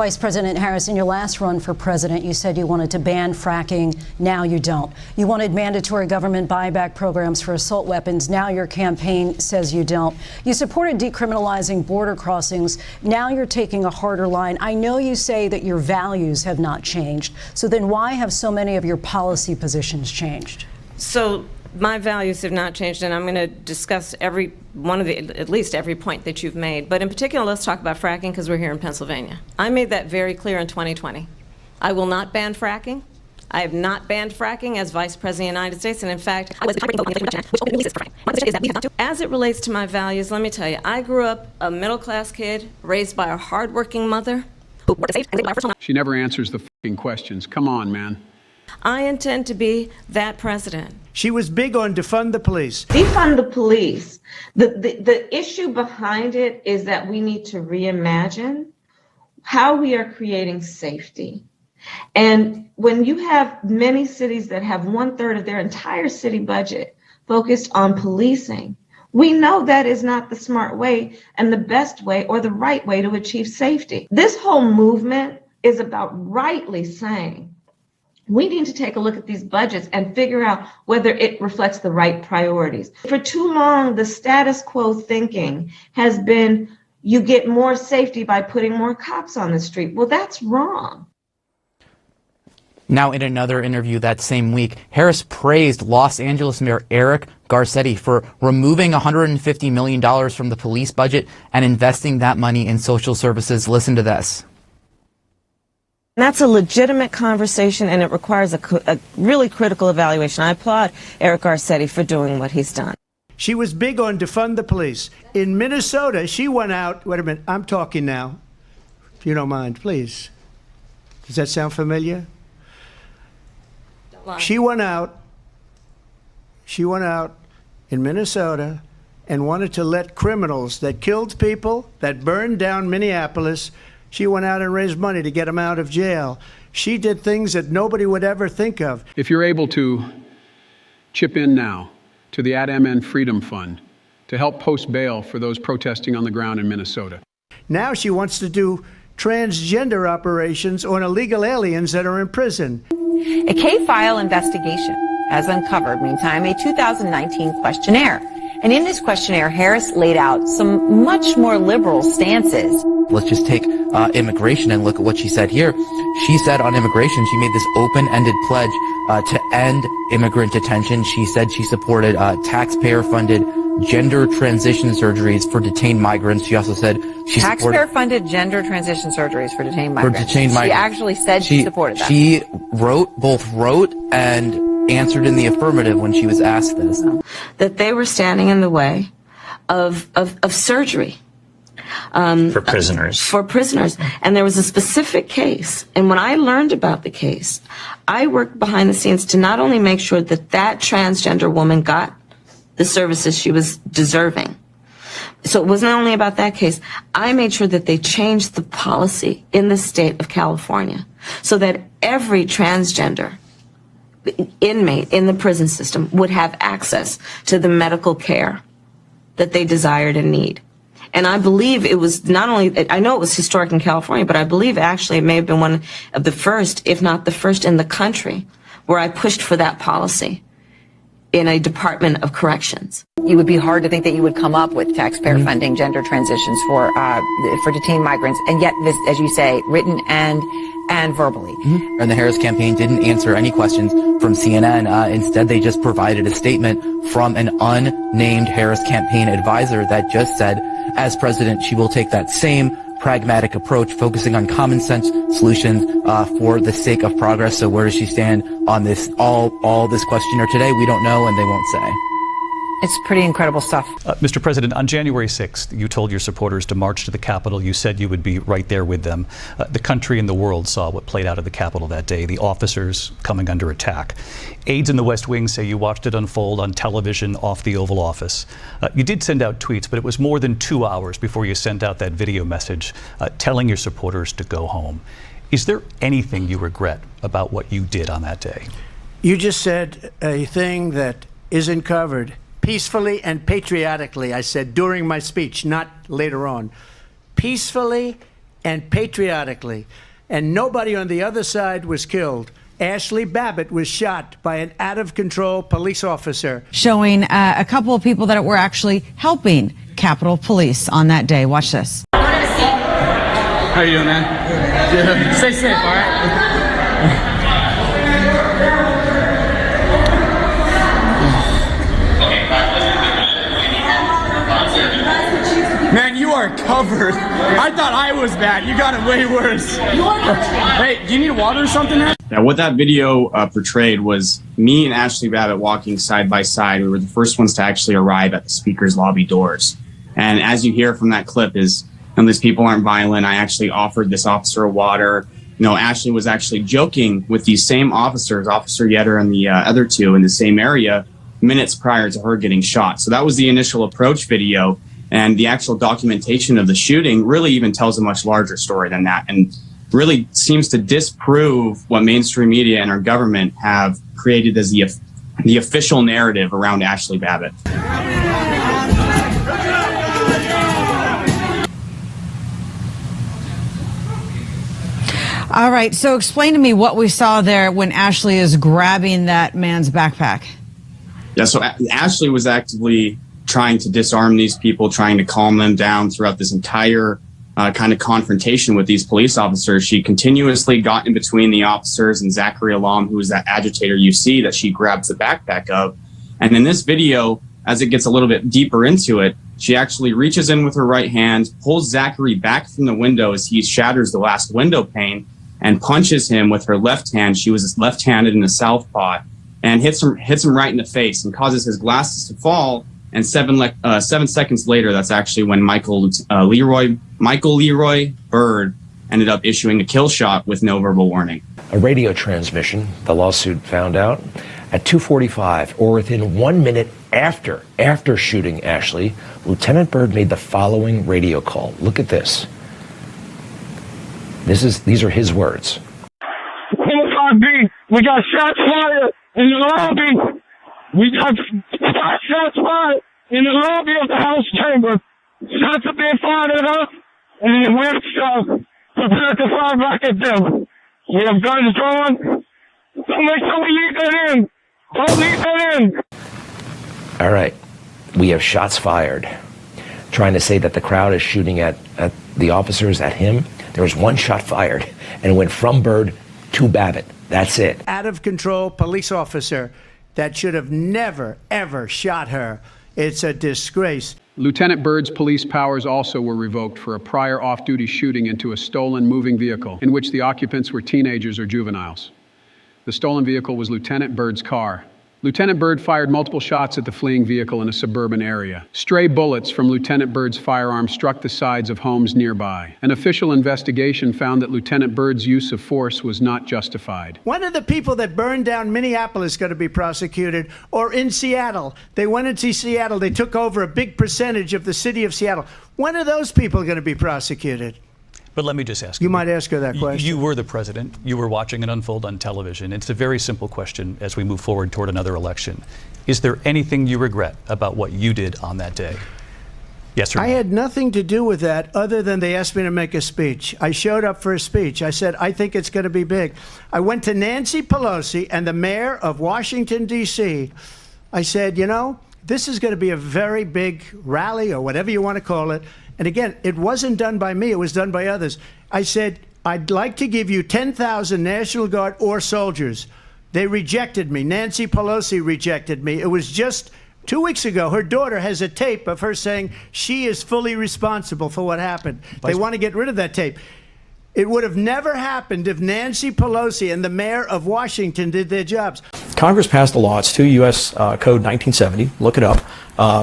Vice President Harris, in your last run for president, you said you wanted to ban fracking. Now you don't. You wanted mandatory government buyback programs for assault weapons. Now your campaign says you don't. You supported decriminalizing border crossings. Now you're taking a harder line. I know you say that your values have not changed. So then why have so many of your policy positions changed? So my values have not changed, and I'm going to discuss every one of at least every point that you've made. But in particular, let's talk about fracking because we're here in Pennsylvania. I made that very clear in 2020. I will not ban fracking. I have not banned fracking as Vice President of the United States, and in fact, I was the which opened releases for fracking. One of the is that we have not to. As it relates to my values, let me tell you, I grew up a middle-class kid raised by a hardworking mother who worked safe and lived by her first home. She never answers the fucking questions. Come on, man. I intend to be that president. She was big on defund the police. Defund the police. The issue behind it is that we need to reimagine how we are creating safety. And when you have many cities that have 1/3 of their entire city budget focused on policing, we know that is not the smart way and the best way or the right way to achieve safety. This whole movement is about rightly saying, we need to take a look at these budgets and figure out whether it reflects the right priorities. For too long, the status quo thinking has been you get more safety by putting more cops on the street. Well, that's wrong. Now, in another interview that same week, Harris praised Los Angeles Mayor Eric Garcetti for removing $150 million from the police budget and investing that money in social services. Listen to this. That's a legitimate conversation, and it requires a really critical evaluation. I applaud Eric Garcetti for doing what he's done. She was big on defund the police. In Minnesota, she went out. Wait a minute, I'm talking now. If you don't mind, please. Does that sound familiar? She went out in Minnesota and wanted to let criminals that killed people, that burned down Minneapolis, she went out and raised money to get them out of jail. She did things that nobody would ever think of. If you're able to chip in now to the AdMN Freedom Fund to help post bail for those protesting on the ground in Minnesota. Now she wants to do transgender operations on illegal aliens that are in prison. A K-file investigation has uncovered, meantime, a 2019 questionnaire. And in this questionnaire, Harris laid out some much more liberal stances. Let's just take immigration and look at what she said here. She said on immigration, she made this open-ended pledge to end immigrant detention. She said she supported taxpayer-funded gender transition surgeries for detained migrants. She also said she taxpayer-funded gender transition surgeries for detained migrants. She actually said she supported that. She both wrote and answered in the affirmative when she was asked this. That they were standing in the way of surgery. For prisoners. For prisoners. And there was a specific case. And when I learned about the case, I worked behind the scenes to not only make sure that that transgender woman got the services she was deserving. So it wasn't only about that case. I made sure that they changed the policy in the state of California so that every transgender inmate in the prison system would have access to the medical care that they desired and need. And I believe it was not only, I know it was historic in California, but I believe actually it may have been one of the first, if not the first in the country, where I pushed for that policy in a Department of Corrections. It would be hard to think that you would come up with taxpayer funding gender transitions for detained migrants, and yet this, as you say, written and verbally. And the Harris campaign didn't answer any questions from CNN. Instead, they just provided a statement from an unnamed Harris campaign advisor that just said, as president, she will take that same pragmatic approach, focusing on common sense solutions for the sake of progress. So where does she stand on this? All this questionnaire today, we don't know, and they won't say. It's pretty incredible stuff. Mr. President, on January 6th, you told your supporters to march to the Capitol. You said you would be right there with them. The country and the world saw what played out at the Capitol that day, the officers coming under attack. Aides in the West Wing say you watched it unfold on television off the Oval Office. You did send out tweets, but it was more than 2 hours before you sent out that video message telling your supporters to go home. Is there anything you regret about what you did on that day? You just said a thing that isn't covered. Peacefully and patriotically, I said during my speech, not later on. Peacefully and patriotically. And nobody on the other side was killed. Ashli Babbitt was shot by an out-of-control police officer. Showing a couple of people that were actually helping Capitol Police on that day. Watch this. How you doing, man? Good. Stay safe, all right? Man, you are covered. I thought I was bad. You got it way worse. Hey, do you need water or something, man? Now, what that video portrayed was me and Ashli Babbitt walking side by side. We were the first ones to actually arrive at the speaker's lobby doors. And as you hear from that clip is, these people aren't violent. I actually offered this officer water. Ashli was actually joking with these same officers, Officer Yetter and the other two in the same area, minutes prior to her getting shot. So that was the initial approach video. And the actual documentation of the shooting really even tells a much larger story than that, and really seems to disprove what mainstream media and our government have created as the official narrative around Ashli Babbitt. All right, so explain to me what we saw there when Ashli is grabbing that man's backpack. Yeah, so Ashli was actively trying to disarm these people, trying to calm them down throughout this entire kind of confrontation with these police officers. She continuously got in between the officers and Zachary Alam, who was that agitator you see that she grabs the backpack of. And in this video, as it gets a little bit deeper into it, she actually reaches in with her right hand, pulls Zachary back from the window as he shatters the last window pane, and punches him with her left hand. She was left-handed in a southpaw, and hits him right in the face and causes his glasses to fall. And 7 seconds later, that's actually when Michael Leroy Byrd ended up issuing a kill shot with no verbal warning. A radio transmission, the lawsuit found out, at 2:45, or within 1 minute after shooting Ashli, Lieutenant Byrd made the following radio call. Look at this. These are his words. 105B, we got shots fired in the lobby. We got 5 shots fired in the lobby of the House chamber. Shots are being fired at us, and we're prepared to fire back at them. We have guns drawn. Don't make sure we leave that in. Don't leave that in. All right. We have shots fired. Trying to say that the crowd is shooting at the officers, at him. There was 1 shot fired, and it went from Byrd to Babbitt. That's it. Out-of-control police officer that should have never, ever shot her. It's a disgrace. Lieutenant Byrd's police powers also were revoked for a prior off-duty shooting into a stolen moving vehicle in which the occupants were teenagers or juveniles. The stolen vehicle was Lieutenant Byrd's car. Lieutenant Byrd fired multiple shots at the fleeing vehicle in a suburban area. Stray bullets from Lieutenant Byrd's firearm struck the sides of homes nearby. An official investigation found that Lieutenant Byrd's use of force was not justified. When are the people that burned down Minneapolis going to be prosecuted? Or in Seattle? They went into Seattle. They took over a big percentage of the city of Seattle. When are those people going to be prosecuted? But let me just ask you. You might ask her that question. You were the president. You were watching it unfold on television. It's a very simple question as we move forward toward another election. Is there anything you regret about what you did on that day? Yes or no? I had nothing to do with that other than they asked me to make a speech. I showed up for a speech. I said, I think it's going to be big. I went to Nancy Pelosi and the mayor of Washington, D.C. I said, this is going to be a very big rally or whatever you want to call it. And again, it wasn't done by me. It was done by others. I said, I'd like to give you 10,000 National Guard or soldiers. They rejected me. Nancy Pelosi rejected me. It was just 2 weeks ago. Her daughter has a tape of her saying she is fully responsible for what happened. They want to get rid of that tape. It would have never happened if Nancy Pelosi and the mayor of Washington did their jobs. Congress passed a law. It's 2 U.S. Code 1970. Look it up.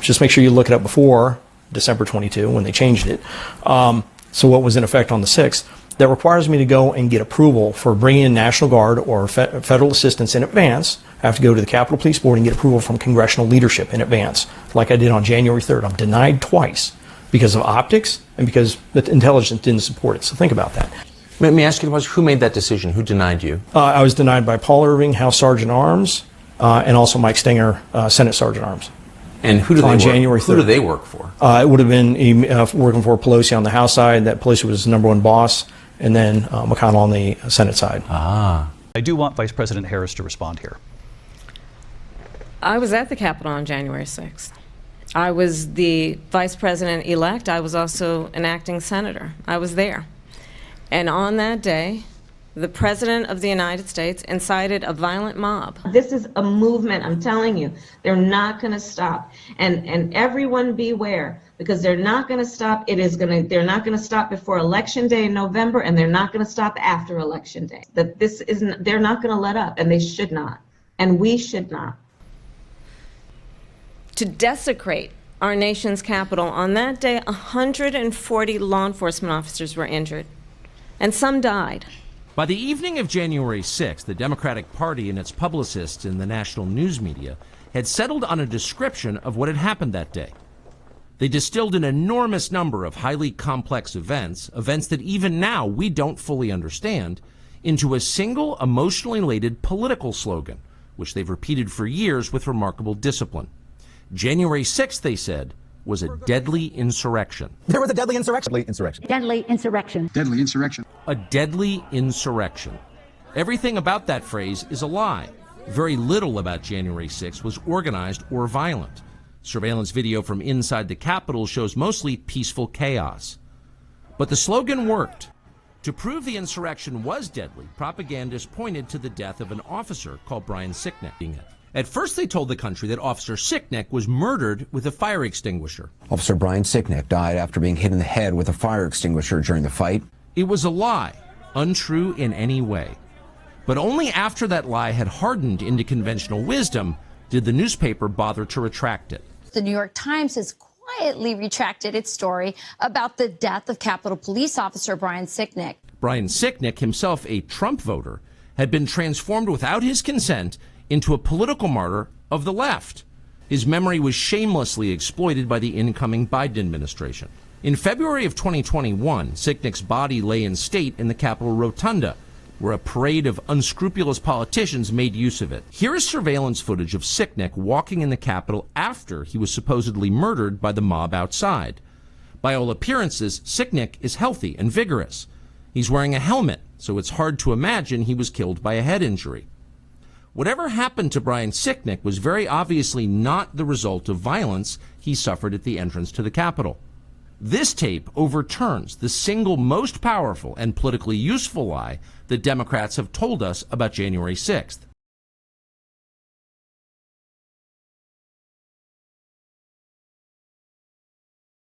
Just make sure you look it up before December 22 when they changed it. So what was in effect on the 6th, that requires me to go and get approval for bringing in National Guard or federal assistance in advance. I have to go to the Capitol Police Board and get approval from congressional leadership in advance, like I did on January 3rd. I'm denied twice because of optics and because the intelligence didn't support it. So think about that. Let me ask you the question, who made that decision? Who denied you? I was denied by Paul Irving, House Sergeant at Arms, and also Mike Stenger, Senate Sergeant at Arms. And who do they on work? January 3rd. Who do they work for? It would have been working for Pelosi on the House side. That Pelosi was his #1 boss, and then McConnell on the Senate side. I do want Vice President Harris to respond here. I was at the Capitol on January 6th. I was the vice president-elect. I was also an acting senator. I was there. And on that day, the President of the United States incited a violent mob. This is a movement, I'm telling you. They're not going to stop. And everyone beware, because they're not going to stop. They're not going to stop before Election Day in November, and they're not going to stop after Election Day. They're not going to let up, and they should not. And we should not. To desecrate our nation's capital, on that day, 140 law enforcement officers were injured, and some died. By the evening of January 6th, the Democratic Party and its publicists in the national news media had settled on a description of what had happened that day. They distilled an enormous number of highly complex events that even now we don't fully understand, into a single emotionally laden political slogan, which they've repeated for years with remarkable discipline. January 6th, they said, was a deadly insurrection. There was a deadly insurrection. Deadly insurrection. Deadly insurrection. A deadly insurrection. Everything about that phrase is a lie. Very little about January 6th was organized or violent. Surveillance video from inside the Capitol shows mostly peaceful chaos. But the slogan worked. To prove the insurrection was deadly, propagandists pointed to the death of an officer called Brian Sicknick. At first, they told the country that Officer Sicknick was murdered with a fire extinguisher. Officer Brian Sicknick died after being hit in the head with a fire extinguisher during the fight. It was a lie, untrue in any way. But only after that lie had hardened into conventional wisdom did the newspaper bother to retract it. The New York Times has quietly retracted its story about the death of Capitol Police Officer Brian Sicknick. Brian Sicknick, himself a Trump voter, had been transformed without his consent into a political martyr of the left. His memory was shamelessly exploited by the incoming Biden administration. In February of 2021, Sicknick's body lay in state in the Capitol Rotunda, where a parade of unscrupulous politicians made use of it. Here is surveillance footage of Sicknick walking in the Capitol after he was supposedly murdered by the mob outside. By all appearances, Sicknick is healthy and vigorous. He's wearing a helmet, so it's hard to imagine he was killed by a head injury. Whatever happened to Brian Sicknick was very obviously not the result of violence he suffered at the entrance to the Capitol. This tape overturns the single most powerful and politically useful lie that Democrats have told us about January 6th.